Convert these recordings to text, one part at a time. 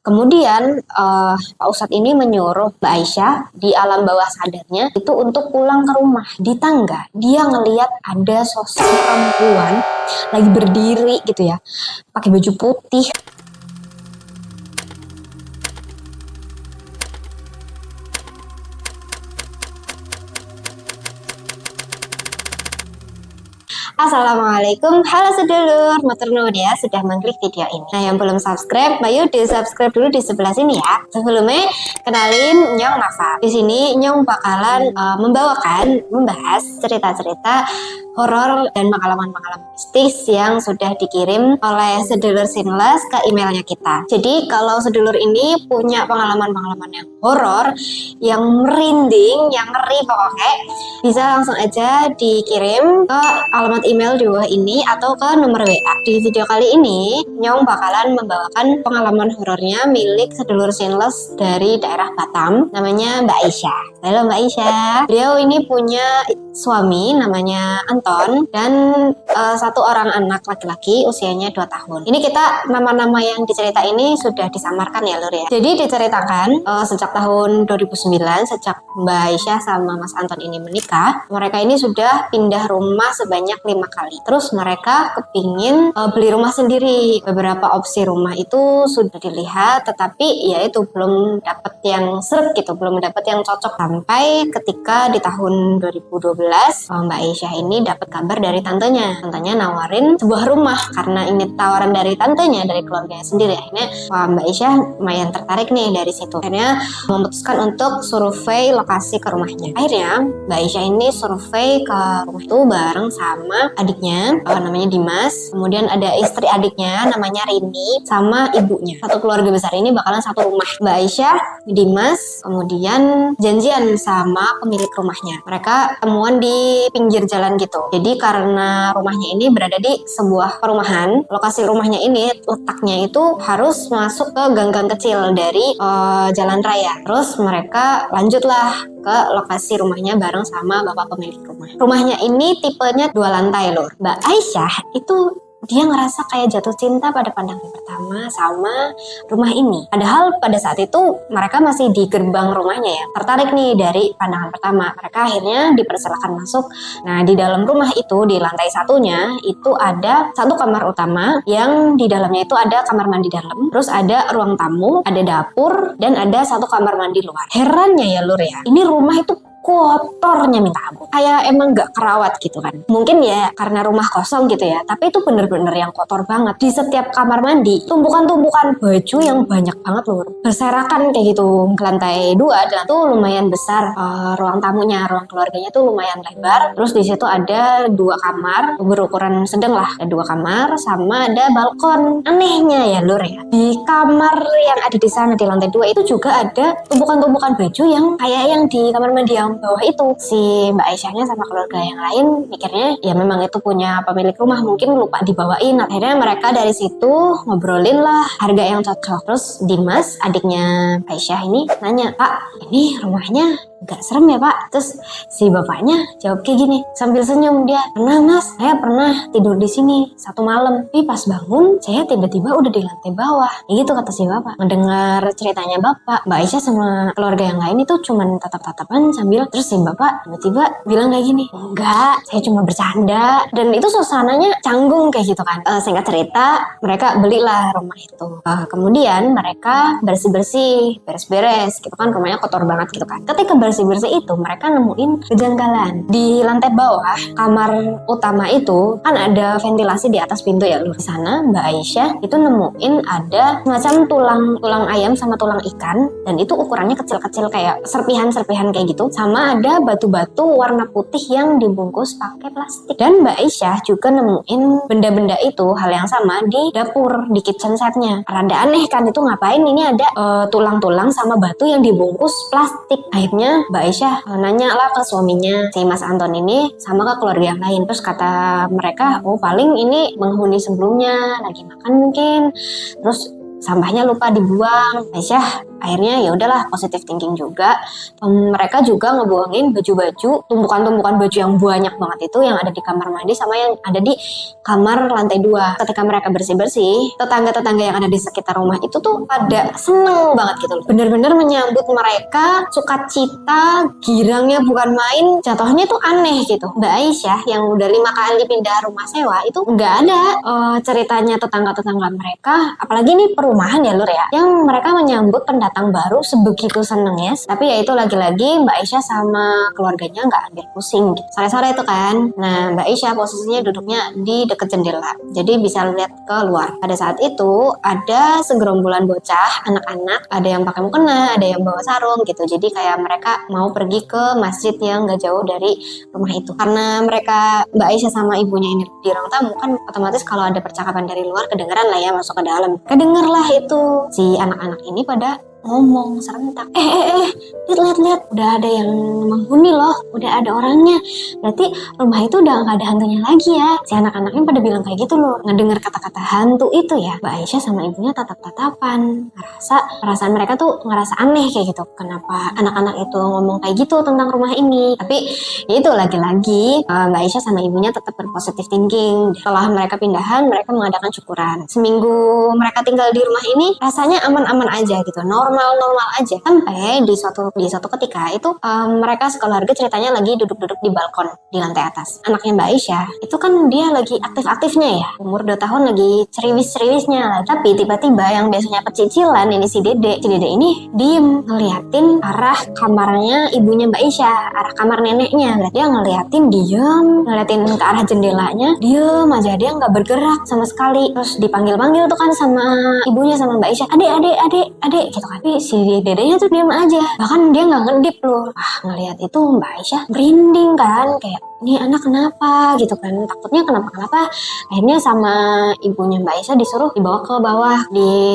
Kemudian Pak Ustadz ini menyuruh Mbak Aisyah di alam bawah sadarnya itu untuk pulang ke rumah. Di tangga dia ngeliat ada sosok perempuan lagi berdiri gitu ya, pakai baju putih. Assalamualaikum, halo sedulur, matur nuwun ya sudah mengklik video ini. Nah, yang belum subscribe, ayo di subscribe dulu di sebelah sini ya. Sebelumnya kenalin Nyong Nafa. Di sini Nyong bakalan membahas cerita-cerita horor dan pengalaman-pengalaman mistis yang sudah dikirim oleh sedulur Sinless ke emailnya kita. Jadi kalau sedulur ini punya pengalaman-pengalaman yang horor, yang merinding, yang ngeri pokoknya, bisa langsung aja dikirim ke alamat email di bawah ini atau ke nomor WA. Di video kali ini, Nyong bakalan membawakan pengalaman horornya milik sedulur Sinless dari daerah Batam, namanya Mbak Aisyah. Halo Mbak Aisyah. Beliau ini punya suami namanya Anton dan satu orang anak laki-laki usianya 2 tahun. Ini kita nama-nama yang dicerita ini sudah disamarkan ya Lur ya. Jadi diceritakan sejak tahun 2009 sejak Mbak Aisyah sama Mas Anton ini menikah, mereka ini sudah pindah rumah sebanyak 5 kali. Terus mereka kepingin beli rumah sendiri. Beberapa opsi rumah itu sudah dilihat, tetapi ya itu belum dapat yang seret gitu, belum dapat yang cocok. Sampai ketika di tahun 2012 Mbak Aisyah ini dapat kabar dari tantenya. Tantenya nawarin sebuah rumah karena ini tawaran dari tantenya, dari keluarganya sendiri. Akhirnya Mbak Aisyah lumayan tertarik nih dari situ. Akhirnya memutuskan untuk survei lokasi ke rumahnya. Akhirnya Mbak Aisyah ini survei ke rumah itu bareng sama adiknya, namanya Dimas. Kemudian ada istri adiknya namanya Rini sama ibunya. Satu keluarga besar ini bakalan satu rumah. Mbak Aisyah, Dimas, kemudian janjian sama pemilik rumahnya. Mereka temuan di pinggir jalan gitu. Jadi karena rumahnya ini berada di sebuah perumahan, lokasi rumahnya ini letaknya itu harus masuk ke gang-gang kecil dari jalan raya. Terus mereka lanjutlah ke lokasi rumahnya bareng sama bapak pemilik rumah. Rumahnya ini tipenya 2 lantai Lur. Mbak Aisyah itu dia ngerasa kayak jatuh cinta pada pandangan pertama sama rumah ini. Padahal pada saat itu mereka masih di gerbang rumahnya ya. Tertarik nih dari pandangan pertama. Mereka akhirnya dipersilakan masuk. Nah, di dalam rumah itu di lantai satunya itu ada satu kamar utama yang di dalamnya itu ada kamar mandi dalam. Terus ada ruang tamu, ada dapur, dan ada satu kamar mandi luar. Herannya ya Lur ya. Ini rumah itu kotornya minta ampun, kayak emang gak kerawat gitu kan. Mungkin ya karena rumah kosong gitu ya, tapi itu bener-bener yang kotor banget. Di setiap kamar mandi tumpukan-tumpukan baju yang banyak banget loh, berserakan kayak gitu. Ke lantai 2 dan itu lumayan besar, ruang tamunya, ruang keluarganya tuh lumayan lebar. Terus di situ ada 2 kamar berukuran sedang lah, ada 2 kamar sama ada balkon. Anehnya ya Lur ya, di kamar yang ada di sana di lantai 2 itu juga ada tumpukan-tumpukan baju yang kayak yang di kamar mandi yang bawah itu. Si Mbak Aisyahnya sama keluarga yang lain mikirnya ya memang itu punya pemilik rumah, mungkin lupa dibawain. Akhirnya mereka dari situ ngobrolin lah harga yang cocok. Terus Dimas adiknya Aisyah ini nanya, "Pak, ini rumahnya gak serem ya Pak?" Terus si bapaknya jawab kayak gini sambil senyum dia, "Pernah Mas, saya pernah tidur di sini 1 malam. Tapi pas bangun saya tiba-tiba udah di lantai bawah." Ya gitu kata si bapak. Mendengar ceritanya bapak, Mbak Aisyah sama keluarga yang lain itu cuman tatap-tatapan sambil, terus si bapak tiba-tiba bilang kayak gini, "Enggak, saya cuma bercanda." Dan itu suasananya canggung kayak gitu kan. Singkat cerita, mereka belilah rumah itu. Kemudian mereka bersih-bersih, beres-beres gitu kan, rumahnya kotor banget gitu kan. Ketika bersih-bersih itu mereka nemuin kejanggalan. Di lantai bawah kamar utama itu kan ada ventilasi di atas pintu ya Lur. Di sana Mbak Aisyah itu nemuin ada semacam tulang ayam sama tulang ikan, dan itu ukurannya kecil-kecil kayak serpihan-serpihan kayak gitu, sama ada batu-batu warna putih yang dibungkus pakai plastik. Dan Mbak Aisyah juga nemuin benda-benda itu hal yang sama di dapur, di kitchen setnya. Rada aneh kan, itu ngapain ini ada tulang-tulang sama batu yang dibungkus plastik. Akhirnya Mbak Aisyah nanya lah ke suaminya si Mas Anton ini sama ke keluarga yang lain. Terus kata mereka, "Oh paling ini penghuni sebelumnya lagi makan mungkin, terus sampahnya lupa dibuang." Aisyah akhirnya ya udahlah positive thinking juga. Mereka juga ngebuangin baju-baju, tumpukan-tumpukan baju yang banyak banget itu yang ada di kamar mandi sama yang ada di kamar lantai 2. Ketika mereka bersih-bersih, tetangga-tetangga yang ada di sekitar rumah itu tuh pada seneng banget gitu loh. Bener-bener menyambut mereka, sukacita, girangnya bukan main, jatuhnya tuh aneh gitu. Mbak Aisyah yang udah 5 kali pindah rumah sewa itu nggak ada ceritanya tetangga-tetangga mereka, apalagi nih perumahan ya Lur ya, yang mereka menyambut pendatang baru sebegitu senengnya. Tapi ya itu lagi-lagi Mbak Aisyah sama keluarganya nggak ambil pusing gitu. Sore-sore itu kan, nah Mbak Aisyah posisinya duduknya di dekat jendela, jadi bisa lihat ke luar. Pada saat itu ada segerombolan bocah, anak-anak, ada yang pakai mukena, ada yang bawa sarung gitu. Jadi kayak mereka mau pergi ke masjid yang gak jauh dari rumah itu. Karena mereka Mbak Aisyah sama ibunya ini di ruang tamu kan, otomatis kalau ada percakapan dari luar kedengeran lah ya masuk ke dalam. Kedenger lah itu si anak-anak ini pada ngomong serentak, lihat, udah ada yang menghuni loh, udah ada orangnya, berarti rumah itu udah gak ada hantunya lagi ya. Si anak-anaknya pada bilang kayak gitu loh. Ngedengar kata-kata hantu itu ya, Mbak Aisyah sama ibunya tatap-tatapan, perasaan mereka tuh ngerasa aneh kayak gitu. Kenapa anak-anak itu ngomong kayak gitu tentang rumah ini? Tapi itu lagi-lagi Mbak Aisyah sama ibunya tetap berpositif thinking. Setelah mereka pindahan, mereka mengadakan syukuran. Seminggu mereka tinggal di rumah ini rasanya aman-aman aja gitu, normal aja. Sampai di suatu ketika itu mereka sekeluarga ceritanya lagi duduk-duduk di balkon di lantai atas. Anaknya Mbak Aisyah itu kan dia lagi aktif-aktifnya ya, umur 2 tahun lagi ceriwis-ceriwisnya lah. Tapi tiba-tiba yang biasanya pecicilan ini si Dede ini diem ngeliatin arah kamarnya ibunya Mbak Aisyah, arah kamar neneknya. Dia ngeliatin ke arah jendelanya, diem aja, dia nggak bergerak sama sekali. Terus dipanggil-panggil tuh kan sama ibunya sama Mbak Aisyah, adek gitu kan. Tapi si dedenya tuh diem aja, bahkan dia nggak ngedip loh. Ngelihat itu Mbak Aisyah merinding kan, kayak ini anak kenapa gitu kan, takutnya kenapa. Akhirnya sama ibunya Mbak Aisyah disuruh dibawa ke bawah,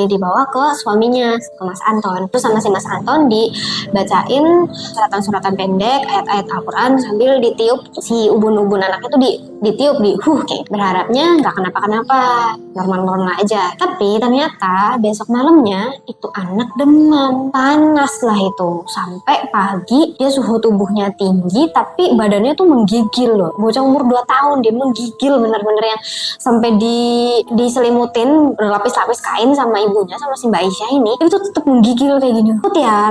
dibawa ke suaminya, ke Mas Anton. Terus sama si Mas Anton dibacain suratan-suratan pendek, ayat-ayat Al-Quran sambil ditiup si ubun-ubun anak itu ditiup kayak berharapnya nggak kenapa-kenapa, normal-normal aja. Tapi ternyata besok malamnya itu anak demam, panas lah itu, sampai pagi dia suhu tubuhnya tinggi tapi badannya tuh menggigil loh. Bocah umur 2 tahun dia menggigil bener-bener yang sampai diselimutin berlapis-lapis kain sama ibunya sama si Mbak Aisyah ini, itu tetap menggigil kayak gini.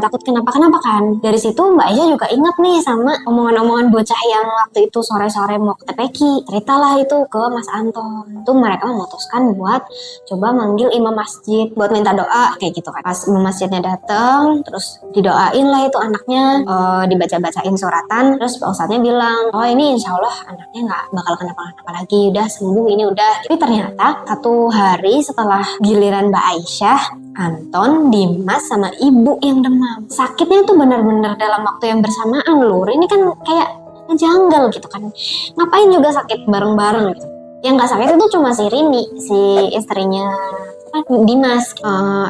Takut kenapa-kenapa kan. Dari situ Mbak Aisyah juga ingat nih sama omongan-omongan bocah yang waktu itu sore-sore mau ke TPQ. Ceritalah itu ke Mas Anton. Itu mereka memutuskan buat coba manggil imam masjid buat minta doa kayak gitu kan. Pas imam masjidnya datang, terus didoain lah itu anaknya, dibaca-bacain suratan. Terus Pak Ustadznya bilang, oh ini insya Allah anaknya nggak bakal kenapa-kenapa lagi, udah sembuh ini udah. Tapi ternyata 1 hari setelah giliran Mbak Aisyah, Anton, Dimas, sama ibu yang demam. Sakitnya tuh benar-benar dalam waktu yang bersamaan Lur. Ini kan kayak ngejanggal gitu kan. Ngapain juga sakit bareng-bareng gitu. Yang gak sakit itu cuma si Rini, si istrinya Dimas.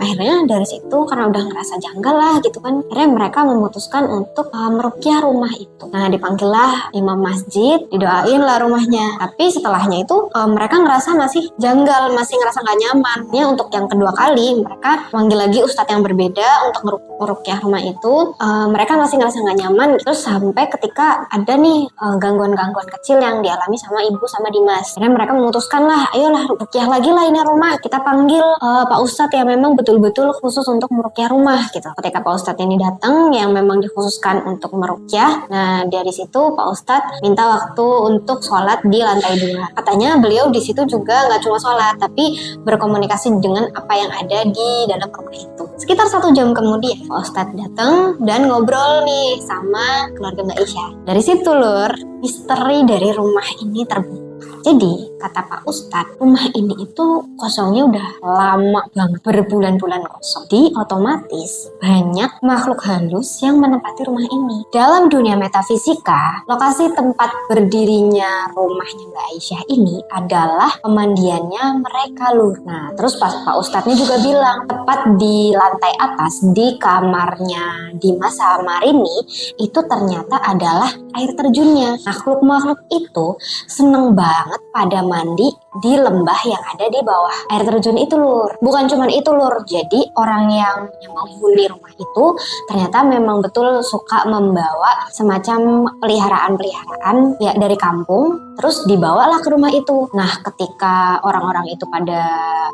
Akhirnya dari situ karena udah ngerasa janggal lah gitu kan, akhirnya mereka memutuskan untuk meruqyah rumah itu. Nah dipanggillah imam masjid, didoain lah rumahnya. Tapi setelahnya itu mereka ngerasa masih janggal, masih ngerasa gak nyaman. Ya untuk yang kedua kali mereka manggil lagi ustadz yang berbeda untuk meruqyah rumah itu. Mereka masih ngerasa gak nyaman. Terus sampai ketika ada nih gangguan-gangguan kecil yang dialami sama ibu sama Dimas. Akhirnya mereka memutuskan lah, ayolah ruqyah lagi lah ini rumah, kita panggil Pak Ustadz yang memang betul-betul khusus untuk meruqyah rumah gitu. Ketika Pak Ustadz ini datang yang memang dikhususkan untuk meruqyah, nah dari situ Pak Ustadz minta waktu untuk sholat di lantai 2. Katanya beliau di situ juga nggak cuma sholat, tapi berkomunikasi dengan apa yang ada di dalam rumah itu. Sekitar 1 jam kemudian Pak Ustadz datang dan ngobrol nih sama keluarga Mbak Aisyah. Dari situ Lur, misteri dari rumah ini terbuka. Jadi kata Pak Ustadz, rumah ini itu kosongnya udah lama banget, berbulan-bulan kosong. Jadi otomatis banyak makhluk halus yang menempati rumah ini. Dalam dunia metafisika, lokasi tempat berdirinya rumahnya Mbak Aisyah ini adalah pemandiannya mereka Lur. Nah terus Pak Ustadznya juga bilang, tepat di lantai atas di kamarnya Dimas sama Rini itu ternyata adalah air terjunnya. Makhluk-makhluk itu seneng banget pada mandi di lembah yang ada di bawah air terjun itu Lur. Bukan cuman itu Lur, jadi orang yang menghuni rumah itu ternyata memang betul suka membawa semacam peliharaan-peliharaan ya dari kampung, terus dibawalah ke rumah itu. Nah ketika orang-orang itu pada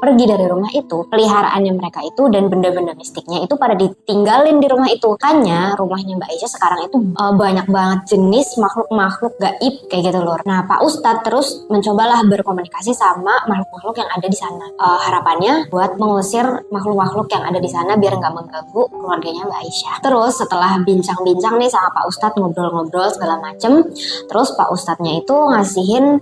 pergi dari rumah itu, peliharaannya mereka itu dan benda-benda mistiknya itu pada ditinggalin di rumah itu. Makanya rumahnya Mbak Aisyah sekarang itu banyak banget jenis makhluk-makhluk gaib kayak gitu Lur. Nah Pak Ustadz terus mencobalah berkomunikasi sama makhluk-makhluk yang ada di sana. Harapannya buat mengusir makhluk-makhluk yang ada di sana biar nggak mengganggu keluarganya Mbak Aisyah. Terus setelah bincang-bincang nih sama Pak Ustadz, ngobrol-ngobrol segala macem, terus Pak Ustadznya itu ngasihin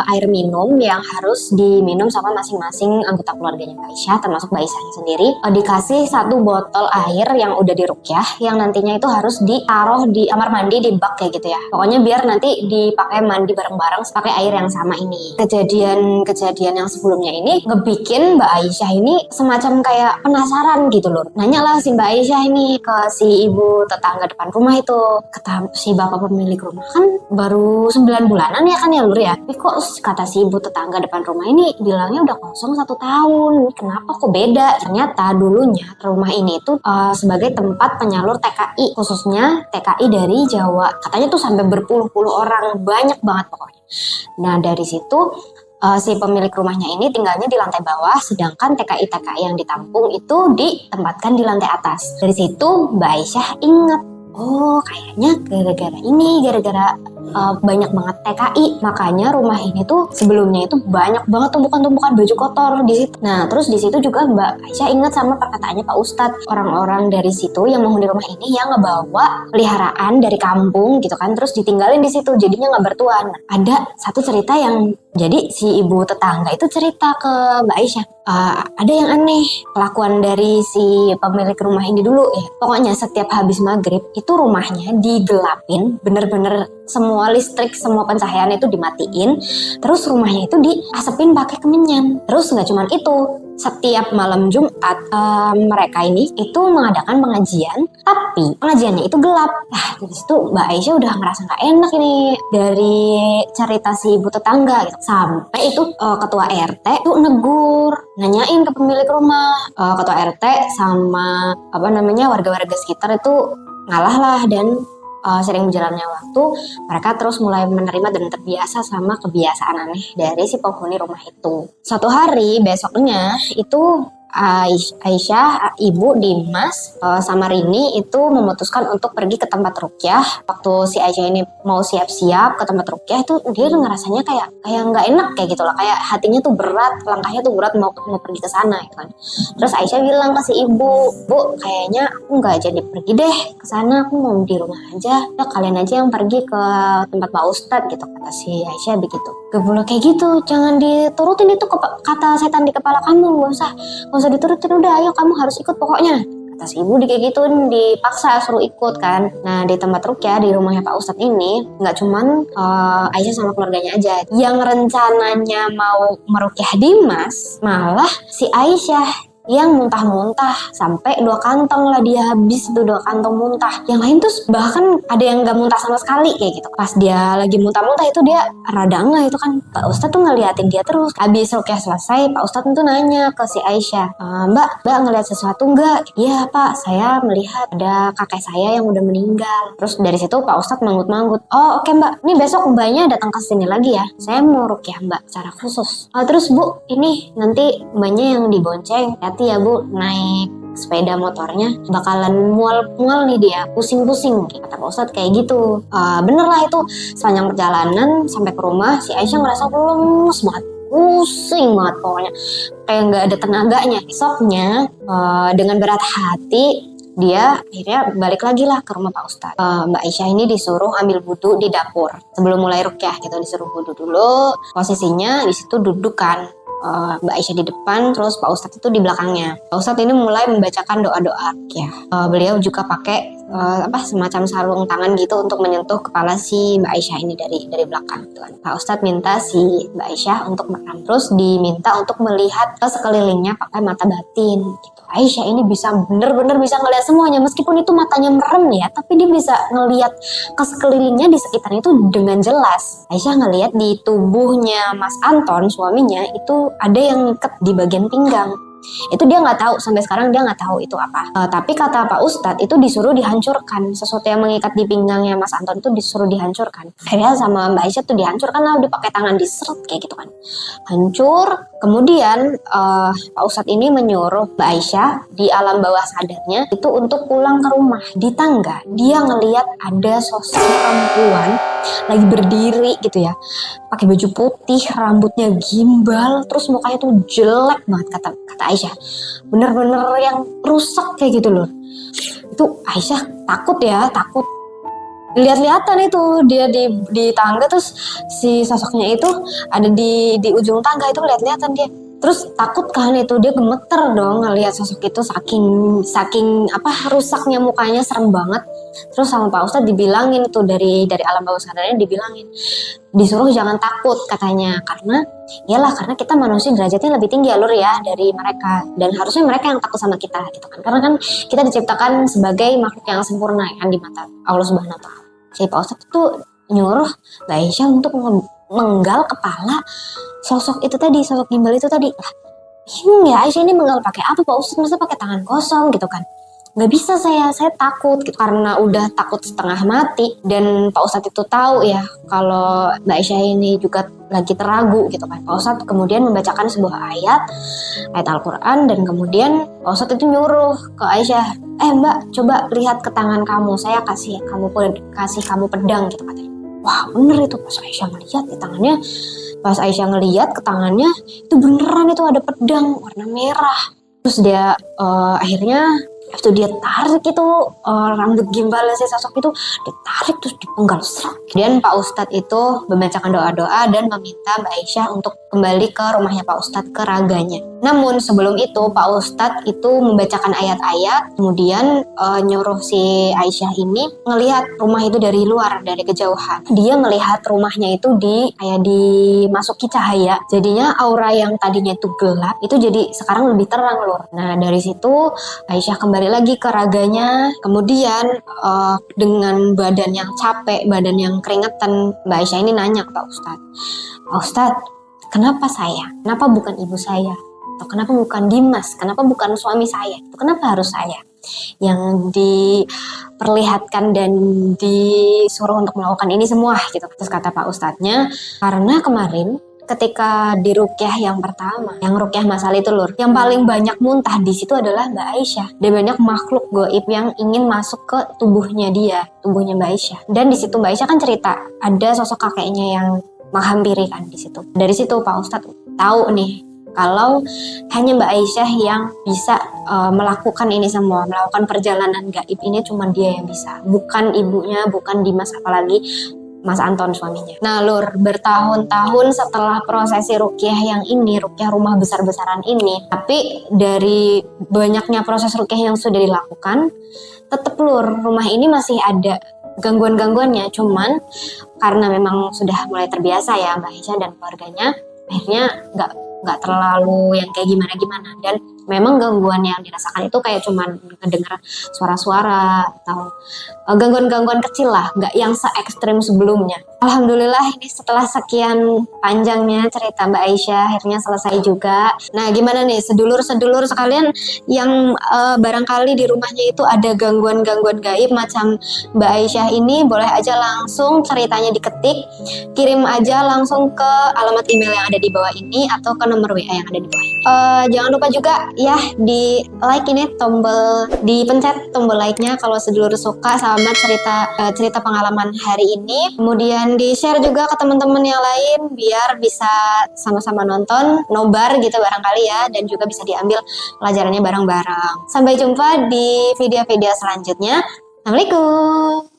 air minum yang harus diminum sama masing-masing anggota keluarganya Mbak Aisyah, termasuk Mbak Aisyahnya sendiri. Dikasih 1 botol air yang udah diruqyah, yang nantinya itu harus ditaruh di kamar mandi di bak kayak gitu ya. Pokoknya biar nanti dipakai mandi bareng-bareng pakai air yang sama ini. Kejadian yang sebelumnya ini ngebikin Mbak Aisyah ini semacam kayak penasaran gitu loh. Nanya lah si Mbak Aisyah ini ke si ibu tetangga depan rumah itu. Kata si bapak pemilik rumah, kan baru 9 bulanan ya kan ya Lur ya. Tapi kok kata si ibu tetangga depan rumah ini bilangnya udah kosong 1 tahun. Kenapa kok beda? Ternyata dulunya rumah ini tuh sebagai tempat penyalur TKI, khususnya TKI dari Jawa. Katanya tuh sampai berpuluh-puluh orang, banyak banget pokoknya. Nah dari situ si pemilik rumahnya ini tinggalnya di lantai bawah, sedangkan TKI-TKI yang ditampung itu ditempatkan di lantai atas. Dari situ Mbak Aisyah ingat, oh kayaknya gara-gara banyak banget TKI, makanya rumah ini tuh sebelumnya itu banyak banget tumpukan-tumpukan baju kotor di situ. Nah terus di situ juga Mbak Aisyah ingat sama perkataannya Pak Ustadz, orang-orang dari situ yang menghuni rumah ini yang ngebawa peliharaan dari kampung gitu kan, terus ditinggalin di situ jadinya nggak bertuan. Ada satu cerita yang jadi si ibu tetangga itu cerita ke Mbak Aisyah, ada yang aneh kelakuan dari si pemilik rumah ini dulu ya. Pokoknya setiap habis maghrib itu rumahnya digelapin, bener-bener semua listrik, semua pencahayaan itu dimatiin, terus rumahnya itu diasepin pakai kemenyan. Terus nggak cuma itu, setiap malam Jumat mereka ini itu mengadakan pengajian, tapi pengajiannya itu gelap. Nah dari situ Mbak Aisyah udah ngerasa nggak enak ini dari cerita si ibu tetangga gitu. Sampai itu ketua RT tuh negur, nanyain ke pemilik rumah. Ketua RT sama warga-warga sekitar itu ngalah lah, dan sering berjalannya waktu mereka terus mulai menerima dan terbiasa sama kebiasaan aneh dari si penghuni rumah itu. Suatu hari besoknya itu Aisyah, Ibu, Dimas, sama Rini itu memutuskan untuk pergi ke tempat ruqyah. Waktu si Aisyah ini mau siap-siap ke tempat ruqyah itu dia ngerasanya kayak nggak enak kayak gitu loh, kayak hatinya tuh berat, langkahnya tuh berat mau pergi ke sana gitu kan. Terus Aisyah bilang ke si ibu, Bu, kayaknya aku nggak jadi pergi deh ke sana, aku mau di rumah aja. Ya kalian aja yang pergi ke tempat Pak Ustadz gitu, kata si Aisyah begitu. Gak boleh kayak gitu, jangan diturutin itu kata setan di kepala kamu, gak usah diturutin, udah ayo kamu harus ikut pokoknya. Kata si ibu kayak gituin, dipaksa suruh ikut kan. Nah di tempat ruqyah di rumahnya Pak Ustadz ini nggak cuman Aisyah sama keluarganya aja yang rencananya mau meruqyah Dimas, malah si Aisyah yang muntah-muntah sampai 2 kantong lah dia habis tuh, 2 kantong muntah. Yang lain tuh bahkan ada yang nggak muntah sama sekali kayak gitu. Pas dia lagi muntah-muntah itu dia rada nggak itu kan, Pak Ustadz tuh ngeliatin dia terus. Habis ruqyah selesai Pak Ustadz tuh nanya ke si Aisyah, Mbak ngeliat sesuatu nggak? Iya Pak, saya melihat ada kakek saya yang udah meninggal. Terus dari situ Pak Ustadz manggut-manggut, oh oke Mbak, ini besok mbaknya datang ke sini lagi ya, saya mau ruqyah Mbak secara khusus. Terus Bu, ini nanti mbaknya yang dibonceng, hati ya Bu, naik sepeda motornya bakalan mual nih dia, pusing-pusing, kata Pak Ustadz kayak gitu. Bener lah itu. Sepanjang perjalanan sampai ke rumah si Aisyah ngerasa lemes banget, pusing banget pokoknya, kayak nggak ada tenaganya. Besoknya dengan berat hati dia akhirnya balik lagi lah ke rumah Pak Ustadz. Mbak Aisyah ini disuruh ambil wudu di dapur sebelum mulai ruqyah gitu, disuruh wudu dulu. Posisinya di situ duduk kan. Mbak Aisyah di depan, terus Pak Ustadz itu di belakangnya. Pak Ustadz ini mulai membacakan doa-doa ya. Beliau juga pakai semacam sarung tangan gitu untuk menyentuh kepala si Mbak Aisyah ini dari belakang gitu kan. Pak Ustadz minta si Mbak Aisyah untuk merem, terus diminta untuk melihat ke sekelilingnya pakai mata batin gitu. Aisyah ini bener-bener bisa ngelihat semuanya, meskipun itu matanya merem ya, tapi dia bisa ngelihat ke sekelilingnya di sekitarnya itu dengan jelas. Aisyah ngelihat di tubuhnya Mas Anton suaminya itu ada yang ngikat di bagian pinggang. Itu dia nggak tahu, sampai sekarang dia nggak tahu itu apa. Tapi kata Pak Ustadz itu disuruh dihancurkan, sesuatu yang mengikat di pinggangnya Mas Anton itu disuruh dihancurkan. Akhirnya sama Mbak Aisyah tuh dihancurkan lah, dipakai tangan diseret kayak gitu kan, hancur. Kemudian Pak Ustadz ini menyuruh Mbak Aisyah di alam bawah sadarnya itu untuk pulang ke rumah. Di tangga dia ngelihat ada sosok perempuan lagi berdiri gitu ya, pakai baju putih, rambutnya gimbal, terus mukanya tuh jelek banget kata Aisyah, bener-bener yang rusak kayak gitu loh. Itu Aisyah takut lihat-lihatan itu dia di tangga, terus si sosoknya itu ada di ujung tangga itu, lihat-lihatan dia. Terus takut kan itu, dia gemeter dong ngelihat sosok itu, saking rusaknya mukanya, serem banget. Terus sama Pak Ustadz dibilangin tuh dari alam bawah sadarnya dibilangin, disuruh jangan takut katanya, karena kita manusia derajatnya lebih tinggi alur ya dari mereka, dan harusnya mereka yang takut sama kita gitu kan, karena kan kita diciptakan sebagai makhluk yang sempurna kan di mata Allah Subhanahu wa Ta'ala. Si Pak Ustadz itu nyuruh Mbak Aisyah untuk menggal kepala sosok itu tadi, sosok gimbal itu tadi. Bingung ya, Aisyah ini menggal pakai apa Pak Ustadz, masa pakai tangan kosong gitu kan. Gak bisa, saya takut gitu, karena udah takut setengah mati. Dan Pak Ustadz itu tahu ya kalau Mbak Aisyah ini juga lagi teragu gitu kan. Pak Ustadz kemudian membacakan sebuah ayat Al-Quran, dan kemudian Pak Ustadz itu nyuruh ke Aisyah, Mbak coba lihat ke tangan kamu, saya kasih kamu pedang gitu katanya. Wah bener itu, pas Aisyah ngeliat di tangannya, pas Aisyah ngeliat ke tangannya itu beneran itu ada pedang warna merah. Terus dia akhirnya itu dia tarik itu rambut gimbal si sosok itu, ditarik terus dipenggal serak. Kemudian Pak Ustadz itu membacakan doa-doa dan meminta Mbak Aisyah untuk kembali ke rumahnya Pak Ustadz, ke raganya. Namun sebelum itu Pak Ustadz itu membacakan ayat-ayat, kemudian nyuruh si Aisyah ini ngelihat rumah itu dari luar, dari kejauhan. Dia melihat rumahnya itu dimasuki cahaya, jadinya aura yang tadinya itu gelap itu jadi sekarang lebih terang loh. Nah dari situ Aisyah kembali lagi ke raganya. Kemudian dengan badan yang capek, badan yang keringetan, Mbak Aisyah ini nanya ke Pak Ustadz, Pak Ustadz, kenapa saya? Kenapa bukan ibu saya? Atau kenapa bukan Dimas? Kenapa bukan suami saya? Kenapa harus saya yang diperlihatkan dan disuruh untuk melakukan ini semua gitu? Terus kata Pak Ustadznya, karena kemarin ketika di rukyah yang pertama, yang rukyah masal itu lur, yang paling banyak muntah di situ adalah Mbak Aisyah. Dan banyak makhluk gaib yang ingin masuk ke tubuhnya Mbak Aisyah. Dan di situ Mbak Aisyah kan cerita ada sosok kakeknya yang menghampiri kan di situ. Dari situ Pak Ustadz tahu nih kalau hanya Mbak Aisyah yang bisa melakukan ini semua, melakukan perjalanan gaib ini, cuma dia yang bisa, bukan ibunya, bukan Dimas, apalagi Mas Anton suaminya. Nah lur, bertahun-tahun setelah prosesi rukyah yang ini, rukyah rumah besar-besaran ini, tapi dari banyaknya proses rukyah yang sudah dilakukan, tetap lur, rumah ini masih ada gangguan-gangguannya. Cuman karena memang sudah mulai terbiasa ya Mbak Aisyah dan keluarganya, akhirnya nggak terlalu yang kayak gimana-gimana. Dan memang gangguan yang dirasakan itu kayak cuman ngedenger suara-suara atau gangguan-gangguan kecil lah, nggak yang se-ekstrim sebelumnya. Alhamdulillah ini setelah sekian panjangnya cerita Mbak Aisyah akhirnya selesai juga. Nah gimana nih sedulur-sedulur sekalian yang barangkali di rumahnya itu ada gangguan-gangguan gaib macam Mbak Aisyah ini, boleh aja langsung ceritanya diketik, kirim aja langsung ke alamat email yang ada di bawah ini atau ke nomor WA yang ada di bawah ini. Jangan lupa juga ya di like ini, dipencet tombol like-nya kalau sedulur suka sama cerita pengalaman hari ini. Kemudian di share juga ke teman-teman yang lain biar bisa sama-sama nonton, nobar gitu barangkali ya, dan juga bisa diambil pelajarannya bareng-bareng. Sampai jumpa di video-video selanjutnya. Assalamualaikum.